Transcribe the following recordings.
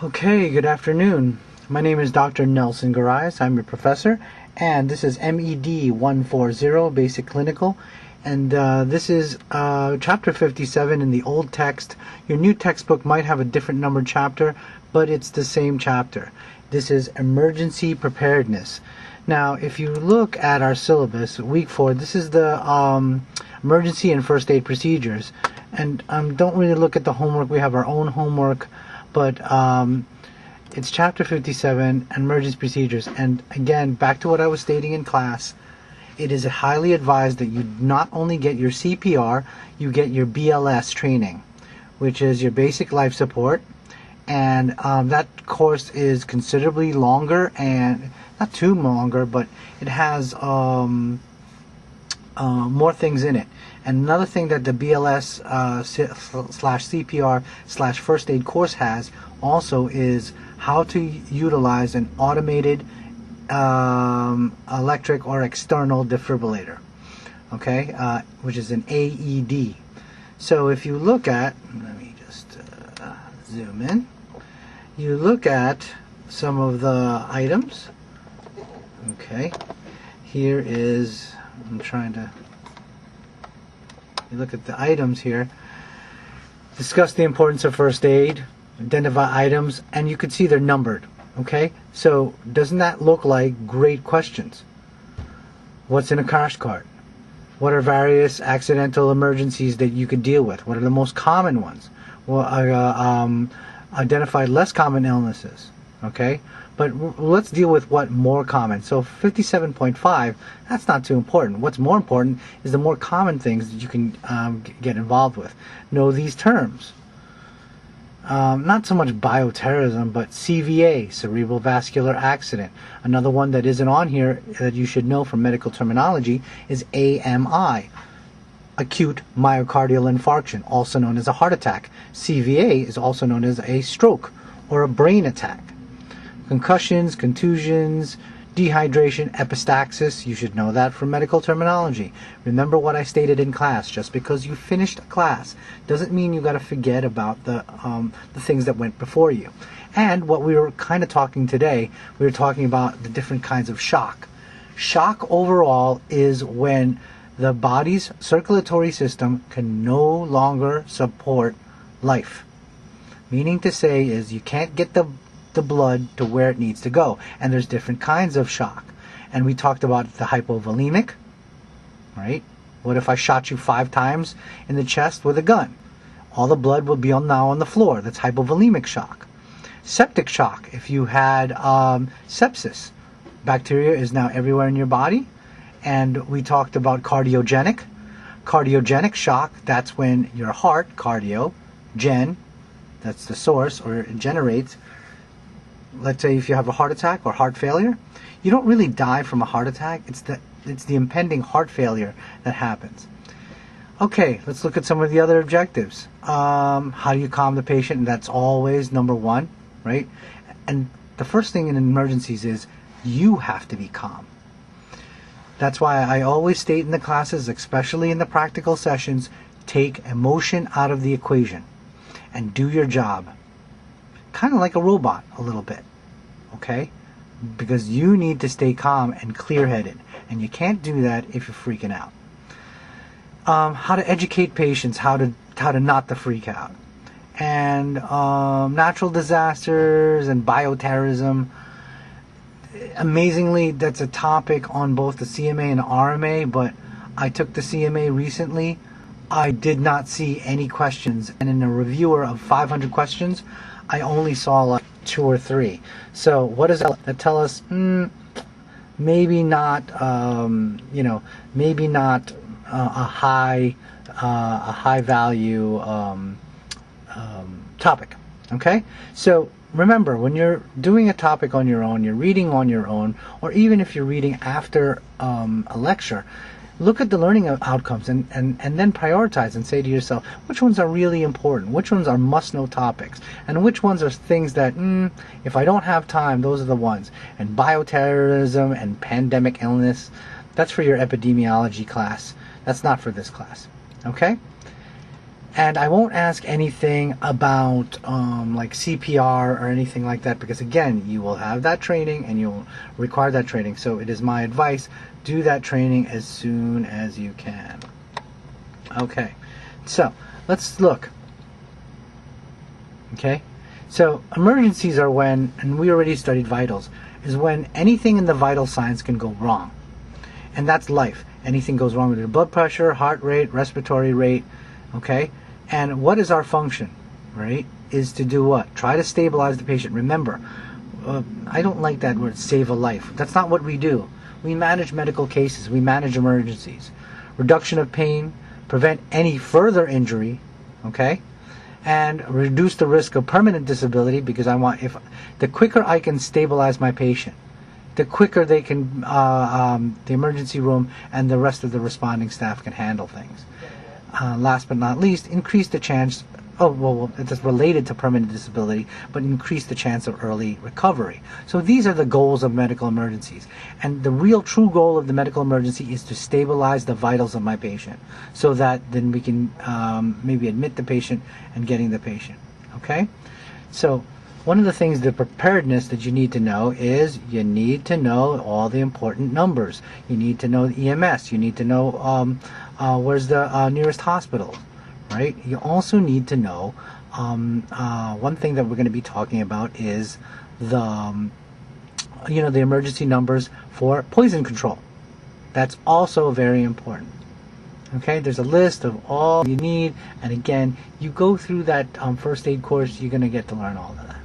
Okay, good afternoon. My name is Dr. Nelson Garais. I'm your professor, and this is MED 140, Basic Clinical. And this is chapter 57 in the old text. Your new textbook might have a different numbered chapter, but it's the same chapter. This is Emergency Preparedness. Now, if you look at our syllabus, week 4, this is the emergency and first aid procedures. And don't really look at the homework. We have our own homework. But it's chapter 57, emergency procedures. And again, back to what I was stating in class, it is highly advised that you not only get your CPR, you get your BLS training, which is your basic life support. And that course is considerably longer, and not too longer, but it has more things in it. And another thing that the BLS slash CPR slash first aid course has also is how to utilize an automated electric or external defibrillator, okay, which is an AED. So if you look at, let me just zoom in, you look at some of the items, okay, here is, I'm trying to, you look at the items here, discuss the importance of first aid, identify items, and you can see they're numbered, okay? So doesn't that look like great questions? What's in a crash cart? What are various accidental emergencies that you could deal with? What are the most common ones? Well, identify less common illnesses, okay? But let's deal with what more common. So 57.5, that's not too important. What's more important is the more common things that you can get involved with. Know these terms. Not so much bioterrorism, but CVA, cerebral vascular accident. Another one that isn't on here that you should know from medical terminology is AMI, acute myocardial infarction, also known as a heart attack. CVA is also known as a stroke or a brain attack. Concussions, contusions, dehydration, epistaxis, you should know that from medical terminology. Remember what I stated in class. Just because you finished a class doesn't mean you got to forget about the things that went before you. And what we were kind of talking today, we were talking about the different kinds of shock. Shock overall is when the body's circulatory system can no longer support life. Meaning to say is you can't get the blood to where it needs to go. And there's different kinds of shock. And we talked about the hypovolemic, right? What if I shot you 5 times in the chest with a gun? All the blood will be now on the floor. That's hypovolemic shock. Septic shock, if you had sepsis. Bacteria is now everywhere in your body. And we talked about cardiogenic. Cardiogenic shock, that's when your heart, cardio, gen, that's the source, or it generates. Let's say if you have a heart attack or heart failure, you don't really die from a heart attack. It's the impending heart failure that happens. Okay, let's look at some of the other objectives. How do you calm the patient? And that's always number one, right? And the first thing in emergencies is you have to be calm. That's why I always state in the classes, especially in the practical sessions, take emotion out of the equation and do your job. Kind of like a robot a little bit, okay? Because you need to stay calm and clear-headed, and you can't do that if you're freaking out. How to educate patients, how to not to freak out, and natural disasters and bioterrorism. Amazingly, that's a topic on both the CMA and RMA, but I took the CMA recently. I did not see any questions, and in a reviewer of 500 questions, I only saw like 2 or 3. So what does that tell us? Maybe not, maybe not a high value topic. Okay, so remember, when you're doing a topic on your own, you're reading on your own, or even if you're reading after a lecture, look at the learning outcomes and then prioritize and say to yourself, which ones are really important, which ones are must-know topics, and which ones are things that, if I don't have time, those are the ones. And bioterrorism and pandemic illness, that's for your epidemiology class. That's not for this class. Okay? And I won't ask anything about like CPR or anything like that, because again, you will have that training and you'll require that training. So it is my advice, do that training as soon as you can. Okay, so let's look. Okay, so emergencies are when, and we already studied vitals, is when anything in the vital signs can go wrong. And that's life. Anything goes wrong with your blood pressure, heart rate, respiratory rate, okay? And what is our function, right? Is to do what? Try to stabilize the patient. Remember, I don't like that word, save a life. That's not what we do. We manage medical cases. We manage emergencies. Reduction of pain, prevent any further injury, okay? And reduce the risk of permanent disability, because the quicker I can stabilize my patient, the quicker they can, the emergency room and the rest of the responding staff can handle things. Last but not least, increase the chance, it's related to permanent disability, but increase the chance of early recovery. So these are the goals of medical emergencies. And the real true goal of the medical emergency is to stabilize the vitals of my patient, so that then we can maybe admit the patient and getting the patient. Okay? So one of the things, the preparedness that you need to know is you need to know all the important numbers. You need to know the EMS. You need to know where's the nearest hospital, right? You also need to know one thing that we're going to be talking about is the the emergency numbers for poison control. That's also very important. Okay, there's a list of all you need, and again, you go through that first aid course, you're going to get to learn all of that.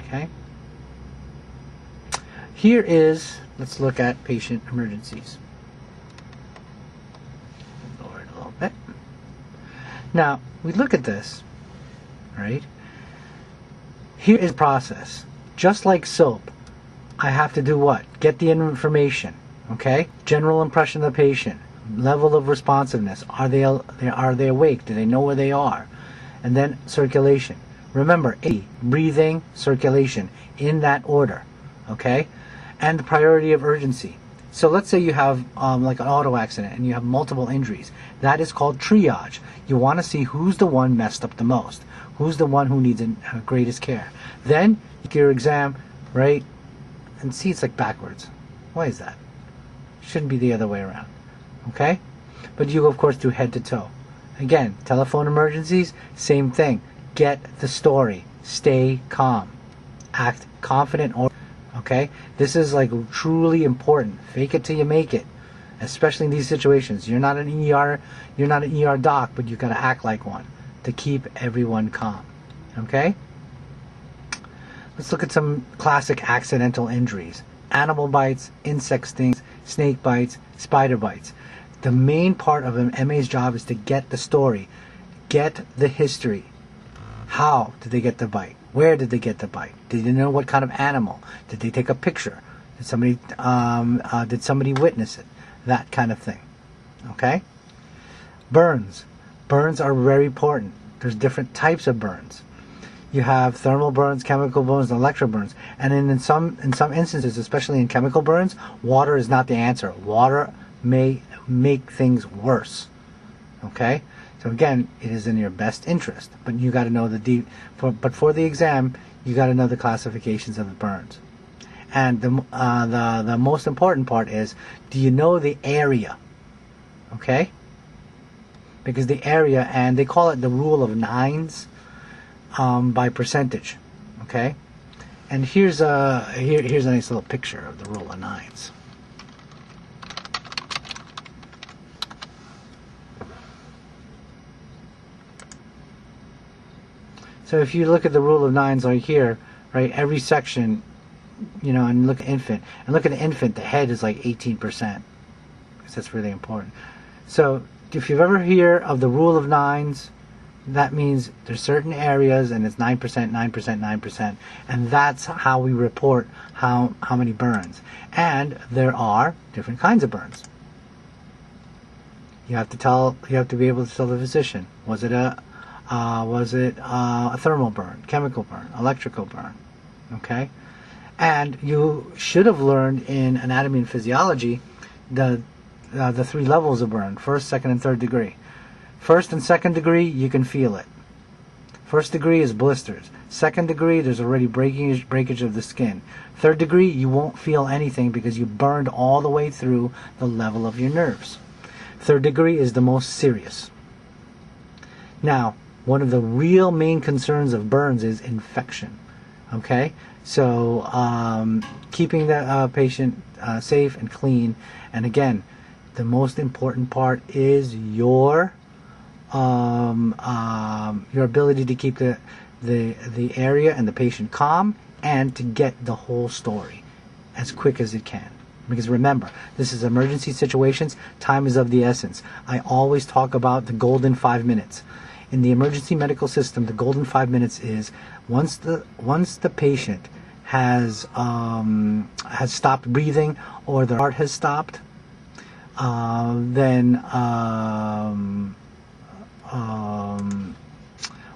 Okay. Here is, let's look at patient emergencies. Lower it a little bit. Now, we look at this, right? Here is process. Just like soap, I have to do what? Get the information, okay? General impression of the patient, level of responsiveness. Are they awake? Do they know where they are? And then circulation. Remember, breathing, circulation, in that order, okay? And the priority of urgency. So let's say you have like an auto accident and you have multiple injuries. That is called triage. You want to see who's the one messed up the most, who's the one who needs the greatest care. Then you get your exam, right? And see, it's like backwards. Why is that? Shouldn't be the other way around, okay? But you, of course, do head to toe. Again, telephone emergencies, same thing. Get the story. Stay calm. Act confident. Okay? This is like truly important. Fake it till you make it. Especially in these situations. You're not an ER doc, but you gotta act like one to keep everyone calm. Okay? Let's look at some classic accidental injuries. Animal bites, insect stings, snake bites, spider bites. The main part of an MA's job is to get the story. Get the history. How did they get the bite? Where did they get the bite? Did they know what kind of animal? Did they take a picture? Did somebody witness it? That kind of thing. Okay? Burns. Burns are very important. There's different types of burns. You have thermal burns, chemical burns, and electro burns. And in some instances, especially in chemical burns, water is not the answer. Water may make things worse. Okay? So again, it is in your best interest, but you got to know but for the exam, you got to know the classifications of the burns. And the most important part is, do you know the area? Okay? Because the area, and they call it the rule of nines by percentage. Okay? And here's a nice little picture of the rule of nines. So if you look at the rule of nines right here, right, every section, and look at infant. And look at the infant, the head is like 18%. Because that's really important. So if you've ever heard of the rule of nines, that means there's certain areas and it's 9%, 9%, 9%. And that's how we report how many burns. And there are different kinds of burns. You have to be able to tell the physician, was it a thermal burn, chemical burn, electrical burn? Okay? And you should have learned in anatomy and physiology the three levels of burn, first, second, and third degree. First and second degree, you can feel it. First degree is blisters. Second degree, there's already breakage of the skin. Third degree, you won't feel anything because you burned all the way through the level of your nerves. Third degree is the most serious. Now, one of the real main concerns of burns is infection. Okay? So, keeping the patient safe and clean. And again, the most important part is your ability to keep the area and the patient calm and to get the whole story as quick as it can. Because remember, this is emergency situations. Time is of the essence. I always talk about the golden 5 minutes. In the emergency medical system, the golden 5 minutes is once the patient has stopped breathing or their heart has stopped, then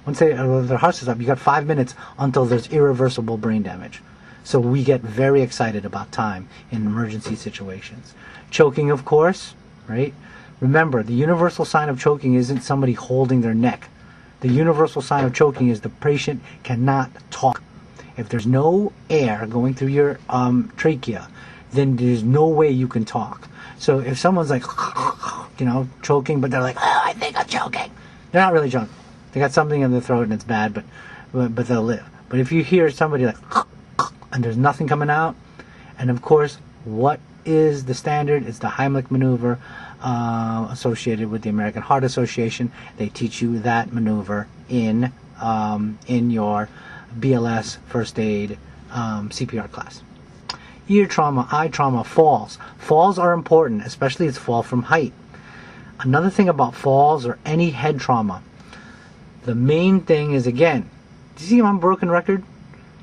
once their heart is up, you got 5 minutes until there's irreversible brain damage. So we get very excited about time in emergency situations. Choking, of course, right? Remember, the universal sign of choking isn't somebody holding their neck. The universal sign of choking is the patient cannot talk. If there's no air going through your trachea, then there's no way you can talk. So if someone's like, choking, but they're like, oh, I think I'm choking. They're not really choking. They got something in their throat and it's bad, but they'll live. But if you hear somebody like, and there's nothing coming out, and of course, what is the standard? It's the Heimlich maneuver associated with the American Heart Association. They teach you that maneuver in your BLS first aid CPR class. Ear trauma, eye trauma, falls. Falls are important, especially if it's fall from height. Another thing about falls or any head trauma, the main thing is, again, do you see I'm on broken record?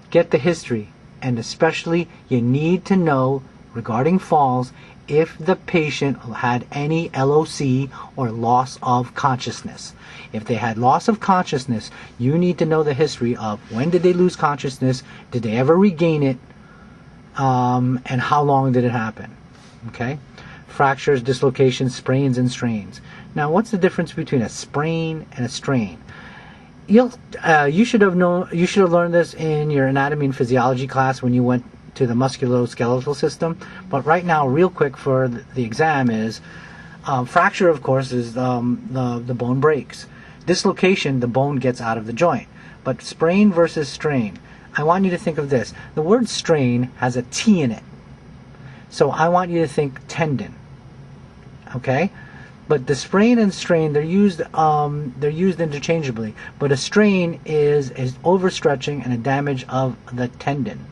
Get the history. And especially, you need to know, regarding falls, if the patient had any LOC or loss of consciousness. If they had loss of consciousness, you need to know the history of when did they lose consciousness, did they ever regain it, and how long did it happen. Okay? Fractures, dislocations, sprains, and strains. Now, what's the difference between a sprain and a strain? You should have learned this in your anatomy and physiology class when you went to the musculoskeletal system. But right now, real quick for the exam is fracture, of course, is the bone breaks. Dislocation, the bone gets out of the joint. But sprain versus strain, I want you to think of this. The word strain has a T in it. So I want you to think tendon. Okay? But the sprain and strain, they're used interchangeably. But a strain is overstretching and a damage of the tendon,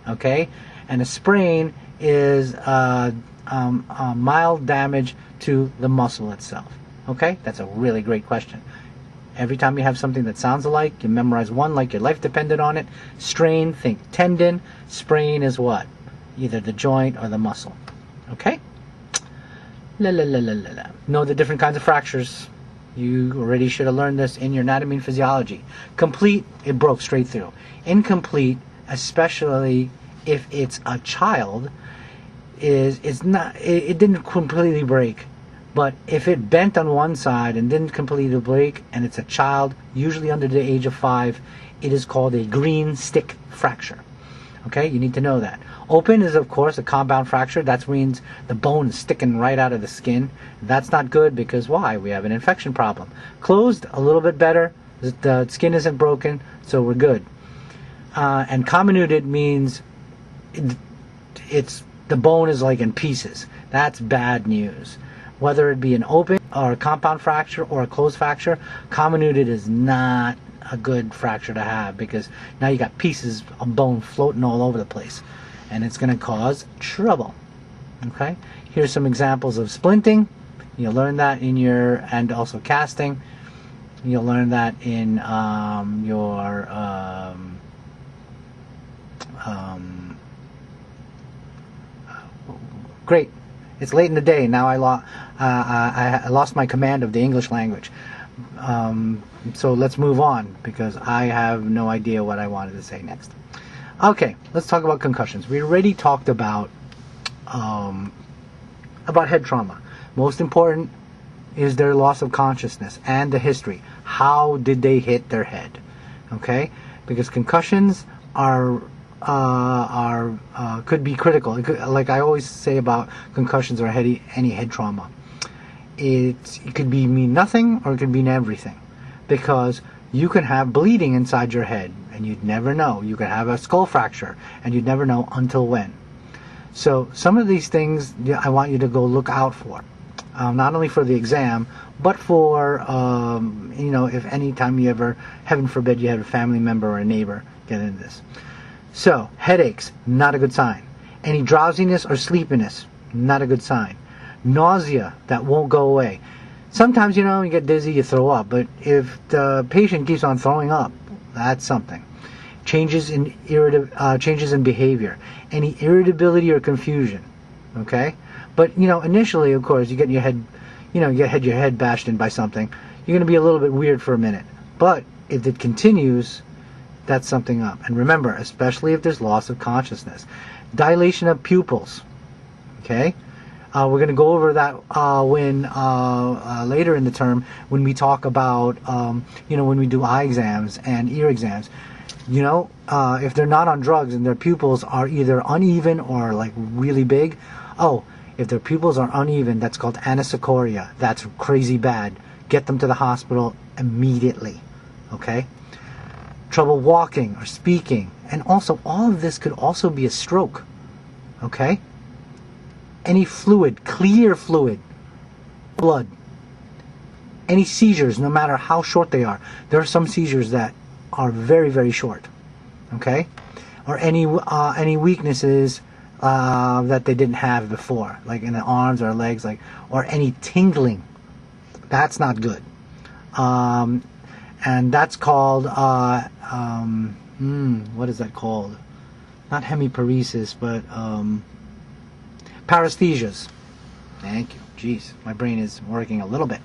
okay? And a sprain is mild damage to the muscle itself, okay? That's a really great question. Every time you have something that sounds alike, you memorize one like your life depended on it. Strain, think tendon. Sprain is what? Either the joint or the muscle, okay? Know the different kinds of fractures. You already should have learned this in your anatomy and physiology. Complete, it broke straight through. Incomplete, especially if it's a child, it didn't completely break. But if it bent on one side and didn't completely break, and it's a child, usually under the age of 5, it is called a green stick fracture. Okay, you need to know that. Open is, of course, a compound fracture. That means the bone is sticking right out of the skin. That's not good because why? We have an infection problem. Closed, a little bit better. The skin isn't broken, so we're good. And comminuted means the bone is like in pieces. That's bad news. Whether it be an open or a compound fracture or a closed fracture, comminuted is not a good fracture to have because now you got pieces of bone floating all over the place and it's going to cause trouble. Okay, here's some examples of splinting. You'll learn that in and also casting. You'll learn that in great, it's late in the day now. I lost my command of the English language. So let's move on because I have no idea what I wanted to say next. Okay, let's talk about concussions. We already talked about head trauma. Most important, is their loss of consciousness and the history. How did they hit their head? Okay, because concussions could be critical. Like I always say about concussions or any head trauma, it could mean nothing or it could mean everything, because you can have bleeding inside your head and you'd never know. You could have a skull fracture and you'd never know until when. So some of these things I want you to go look out for, not only for the exam, but for if any time you ever, heaven forbid, you have a family member or a neighbor get into this. So headaches, not a good sign. Any drowsiness or sleepiness, not a good sign. Nausea that won't go away. Sometimes you get dizzy, you throw up, but if the patient keeps on throwing up, that's something. Changes in behavior, any irritability or confusion, okay? But initially, of course, you get your head, your head bashed in by something, you're going to be a little bit weird for a minute. But if it continues, that's something up. And remember, especially if there's loss of consciousness, dilation of pupils, okay? We're going to go over that when later in the term when we talk about when we do eye exams and ear exams. If they're not on drugs and their pupils are either uneven or like really big, if their pupils are uneven, that's called anisocoria. That's crazy bad. Get them to the hospital immediately. Okay? Trouble walking or speaking, and also all of this could also be a stroke. Okay? Any fluid, clear fluid, blood, any seizures, no matter how short they are. There are some seizures that are very, very short, okay? Or any weaknesses that they didn't have before, like in the arms or legs, or any tingling. That's not good. And that's called, what is that called? Not hemiparesis, but paresthesias. Thank you. Jeez, my brain is working a little bit.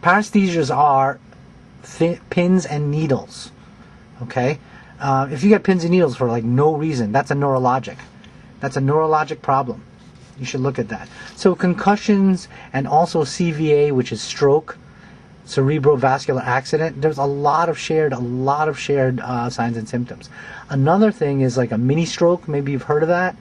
Paresthesias are pins and needles. Okay? If you get pins and needles for no reason, that's a neurologic. That's a neurologic problem. You should look at that. So concussions and also CVA, which is stroke, cerebrovascular accident, there's a lot of shared signs and symptoms. Another thing is like a mini stroke. Maybe you've heard of that.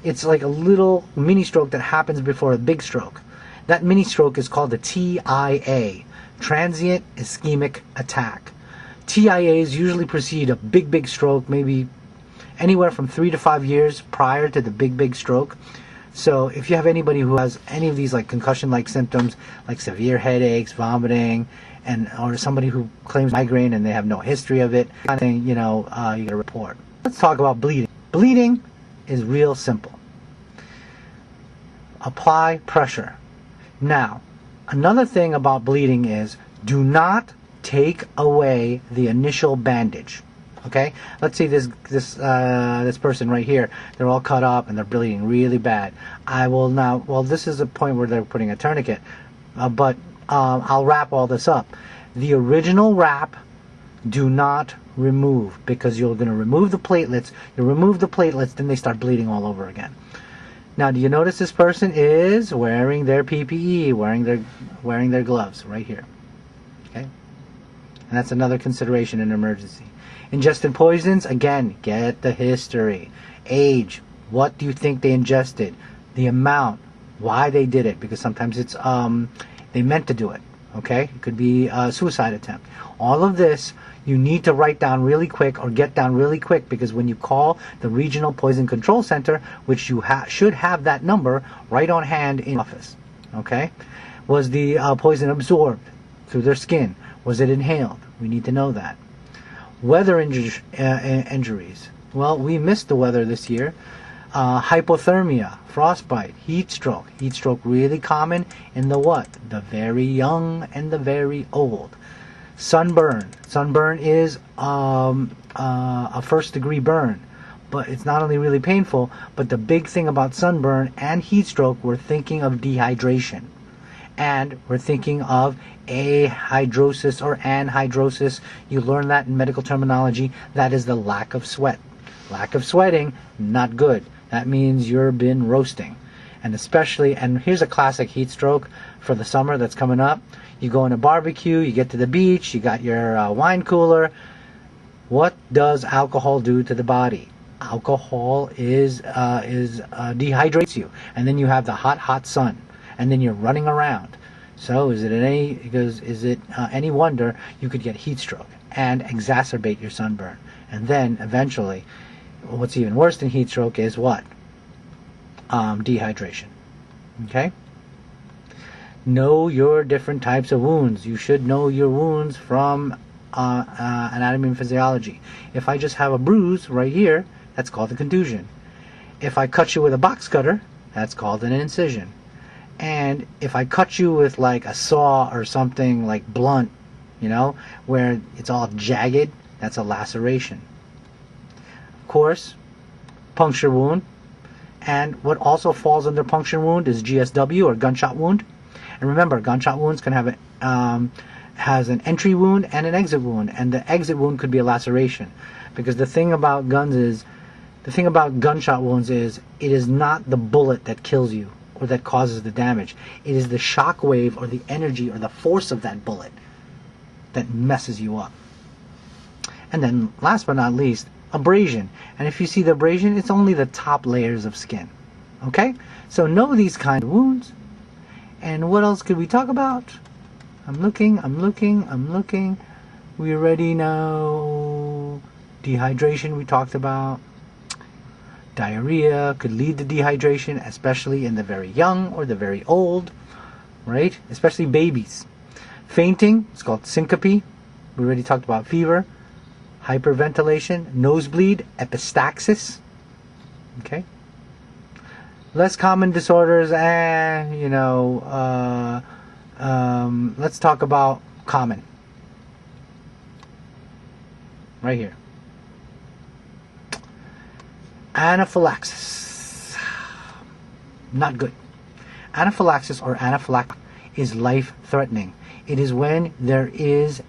It's like a little mini stroke that happens before a big stroke. That mini stroke is called the TIA, transient ischemic attack. TIAs usually precede a big stroke, maybe anywhere from 3 to 5 years prior to the big stroke. So if you have anybody who has any of these concussion-like symptoms, like severe headaches, vomiting, or somebody who claims migraine and they have no history of it, you get a report. Let's talk about bleeding. Bleeding is real simple. Apply pressure. Now, another thing about bleeding is do not take away the initial bandage. Okay? Let's see this person right here. They're all cut up and they're bleeding really bad. This is a point where they're putting a tourniquet, but I'll wrap all this up. The original wrap, do not remove, because you're going to remove the platelets. You remove the platelets, then they start bleeding all over again. Now, do you notice this person is wearing their PPE, wearing their gloves right here? Okay? And that's another consideration in an emergency. Ingested poisons, again, get the history. Age, what do you think they ingested? The amount, why they did it, because sometimes it's they meant to do it. Okay? It could be a suicide attempt. All of this you need to write down really quick or get down really quick, because when you call the Regional Poison Control Center, which you should have that number right on hand in the office. Okay? Was the poison absorbed through their skin? Was it inhaled? We need to know that. Weather injuries. Well, we missed the weather this year. Hypothermia, frostbite, heat stroke. Heat stroke really common in the what? The very young and the very old. Sunburn. Sunburn is a first-degree burn, but it's not only really painful, but the big thing about sunburn and heat stroke, we're thinking of dehydration. And we're thinking of ahydrosis or anhydrosis. You learn that in medical terminology. That is the lack of sweat. Lack of sweating, not good. That means you've been roasting. And especially, and here's a classic heat stroke for the summer that's coming up. You go on a barbecue, you get to the beach, you got your wine cooler. What does alcohol do to the body? Alcohol dehydrates you, and then you have the hot sun, and then you're running around. So is it any wonder you could get heat stroke and exacerbate your sunburn? And then eventually, what's even worse than heat stroke is what? Dehydration. Okay? Know your different types of wounds. You should know your wounds from anatomy and physiology. If I just have a bruise right here, that's called a contusion. If I cut you with a box cutter, that's called an incision. And if I cut you with like a saw or something like blunt, where it's all jagged, that's a laceration. Of course, puncture wound. And what also falls under puncture wound is GSW, or gunshot wound. And remember, gunshot wounds can have has an entry wound and an exit wound, and the exit wound could be a laceration, because the thing about gunshot wounds is it is not the bullet that kills you or that causes the damage. It is the shock wave or the energy or the force of that bullet that messes you up. And then last but not least, abrasion. And if you see the abrasion, it's only the top layers of skin. Okay? So know these kind of wounds. And what else could we talk about? I'm looking. We already know dehydration we talked about. Diarrhea could lead to dehydration, especially in the very young or the very old, right? Especially babies. Fainting, it's called syncope. We already talked about fever. Hyperventilation, nosebleed, epistaxis. Okay? Less common disorders, let's talk about common. Right here. Anaphylaxis. Not good. Anaphylaxis or anaphylactic is life-threatening. It is when there is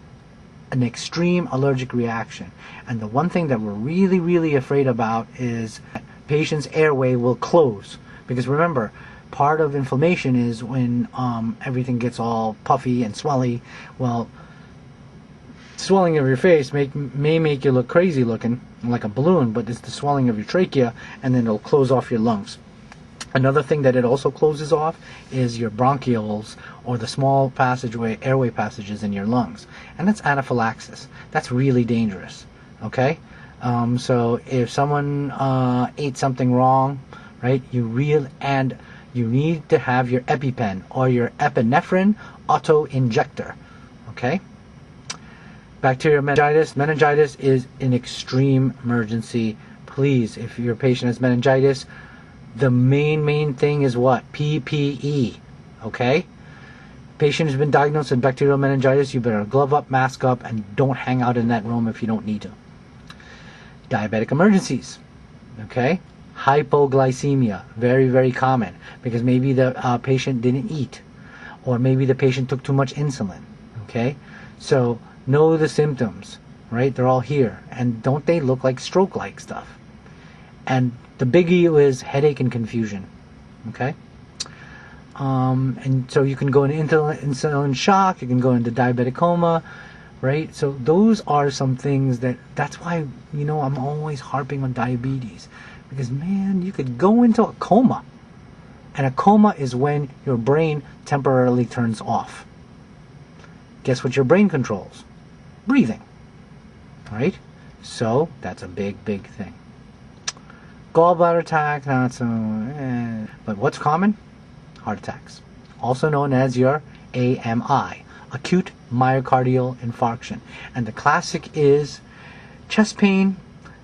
an extreme allergic reaction. And the one thing that we're really, really afraid about is that patient's airway will close. Because remember, part of inflammation is when everything gets all puffy and swelly. Well, swelling of your face may make you look crazy looking, like a balloon, but it's the swelling of your trachea, and then it'll close off your lungs. Another thing that it also closes off is your bronchioles, or the small airway passages in your lungs. And that's anaphylaxis. That's really dangerous. Okay? So if someone ate something wrong, right, you need to have your EpiPen or your epinephrine auto-injector. Okay? Bacterial meningitis. Meningitis is an extreme emergency. Please, if your patient has meningitis, the main thing is what? PPE. Okay? Patient has been diagnosed with bacterial meningitis, you better glove up, mask up, and don't hang out in that room if you don't need to. Diabetic emergencies. Okay? Hypoglycemia. Very, very common, because maybe the patient didn't eat, or maybe the patient took too much insulin. Okay? So know the symptoms, right? They're all here. And don't they look like stroke-like stuff? And the biggie is headache and confusion. Okay? And so you can go into insulin shock, you can go into diabetic coma, right? So those are some things that's why, I'm always harping on diabetes. Because, man, you could go into a coma. And a coma is when your brain temporarily turns off. Guess what your brain controls? Breathing. Right? So that's a big thing. Gallbladder attack, not so. But what's common? Heart attacks. Also known as your AMI, acute myocardial infarction. And the classic is chest pain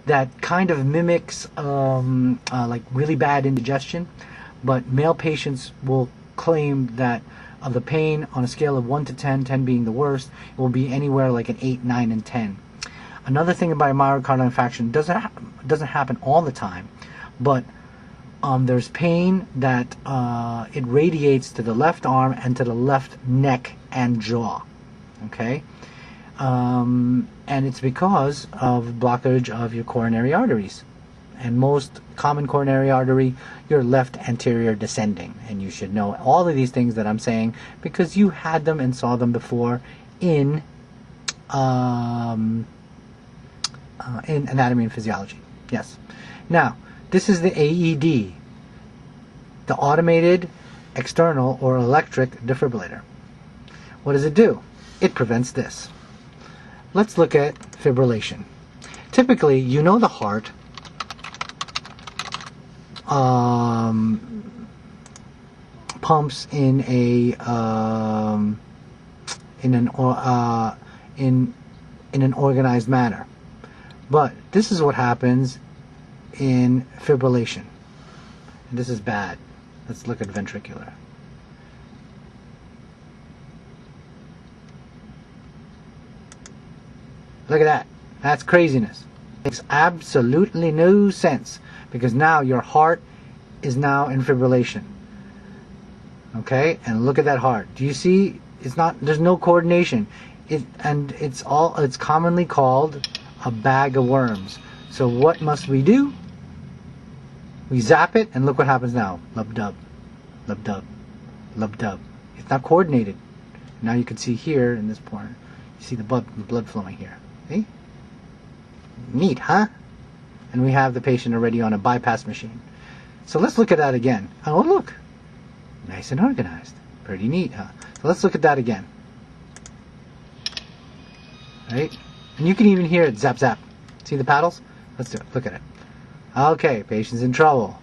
that kind of mimics like really bad indigestion. But male patients will claim that of the pain on a scale of 1 to 10, 10 being the worst, it will be anywhere like an 8, 9, and 10. Another thing about myocardial infarction doesn't happen all the time, but there's pain that it radiates to the left arm and to the left neck and jaw. Okay, and it's because of blockage of your coronary arteries. and most common coronary artery, your left anterior descending. And you should know all of these things that I'm saying because you had them and saw them before in anatomy and physiology. Yes. Now, this is the AED, the automated external or electric defibrillator. What does it do? It prevents this. Let's look at fibrillation. Typically, you know the heart pumps in an organized manner, but this is what happens in fibrillation. And this is bad. Let's look at ventricular. Look at that. That's craziness. Makes absolutely no sense because now your heart is now in fibrillation. Okay? And look at that heart. Do you see? There's no coordination. It's commonly called a bag of worms. So what must we do? We zap it and look what happens now. Lub-dub. Lub-dub. Lub-dub. It's not coordinated. Now you can see here in this point, you see the blood flowing here. See? Neat, huh? And we have the patient already on a bypass machine. So let's look at that again. Oh, look. Nice and organized. Pretty neat, huh? So let's look at that again. Right? And you can even hear it zap zap. See the paddles? Let's do it. Look at it. Okay, patient's in trouble.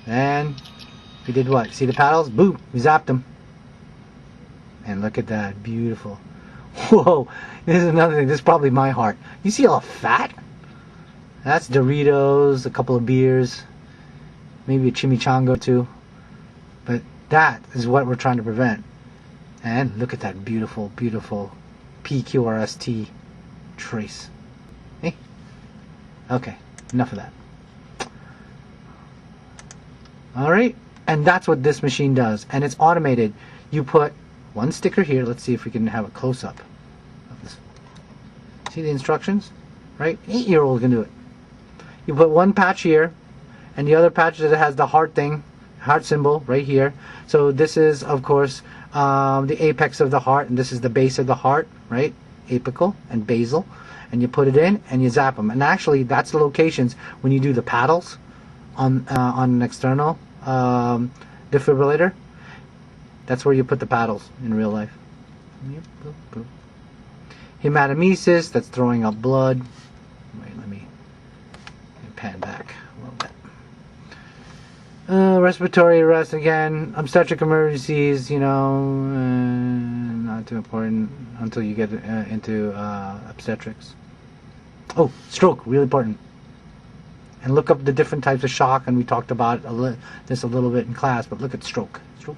And we did what? See the paddles? Boom! We zapped them. And look at that. Beautiful. Whoa! This is another thing. This is probably my heart. You see all the fat? That's Doritos, a couple of beers, maybe a chimichanga or two. But that is what we're trying to prevent. And look at that beautiful, beautiful PQRST trace. Hey? Okay, enough of that. Alright, and that's what this machine does. And it's automated. You put one sticker here. Let's see if we can have a close-up of this. See the instructions? Right? 8-year-old can do it. You put one patch here, and the other patch that has the heart thing, heart symbol right here. So this is, of course, the apex of the heart, and this is the base of the heart, right? Apical and basal. And you put it in, and you zap them. And actually, that's the locations when you do the paddles on an external defibrillator. That's where you put the paddles in real life. Hematemesis, that's throwing up blood. Wait, let me pan back a little bit. Respiratory arrest again. Obstetric emergencies, not too important until you get into obstetrics. Oh, stroke, really important. And look up the different types of shock, and we talked about this a little bit in class, but look at stroke. Stroke.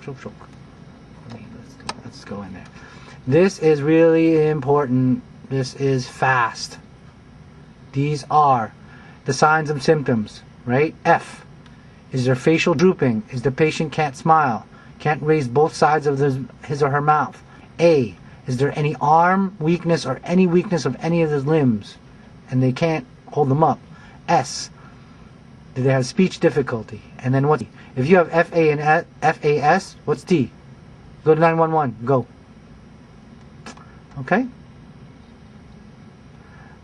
Let's go in there. This is really important. This is fast. These are the signs and symptoms, right? F. Is there facial drooping? Is the patient can't smile? Can't raise both sides of his or her mouth? A. Is there any arm weakness or any weakness of any of his limbs? And they can't hold them up. S. Do they have speech difficulty? And then what's T? If you have FA and FAS, what's T? Go to 911. Go. Okay?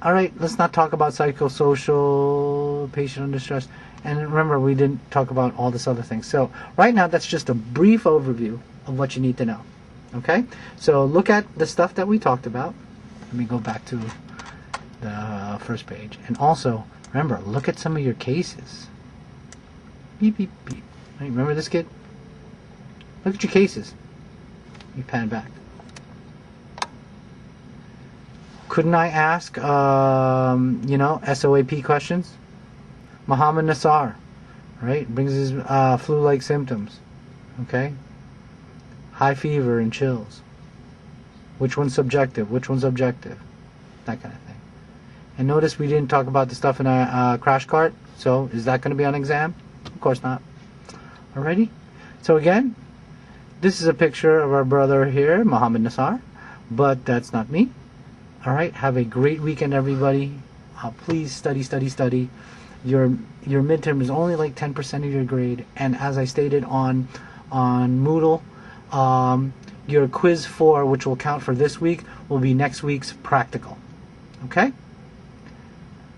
Alright, let's not talk about psychosocial, patient under stress. And remember, we didn't talk about all this other things. So, right now, that's just a brief overview of what you need to know. Okay? So, look at the stuff that we talked about. Let me go back to the first page. And also, remember, look at some of your cases. Beep, beep, beep. Right, remember this kid? Look at your cases. You pan back. Couldn't I ask, SOAP questions? Muhammad Nassar, right? Brings his flu-like symptoms. Okay? High fever and chills. Which one's subjective? Which one's objective? That kind of thing. And notice we didn't talk about the stuff in our crash cart. So, is that going to be on exam? Of course not. Alrighty? So again, this is a picture of our brother here, Muhammad Nassar. But that's not me. Alright, have a great weekend, everybody. please study, study, study. Your midterm is only like 10% of your grade, and as I stated on Moodle, your quiz 4, which will count for this week, will be next week's practical. Okay?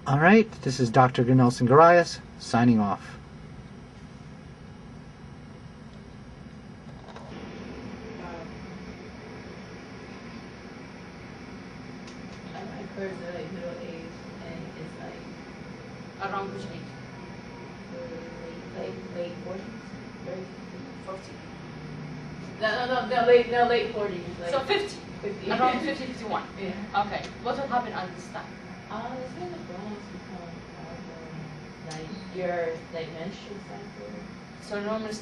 All right, this is Dr. Nelson Garias signing off. My first like middle age, and it's like Around which age? late 40s, 40. no, late 40s. Like, So 50. 50. Around 50, 51. Yeah. Okay. What will happen at this time? It's when the bones become like your like menstrual cycle. So normally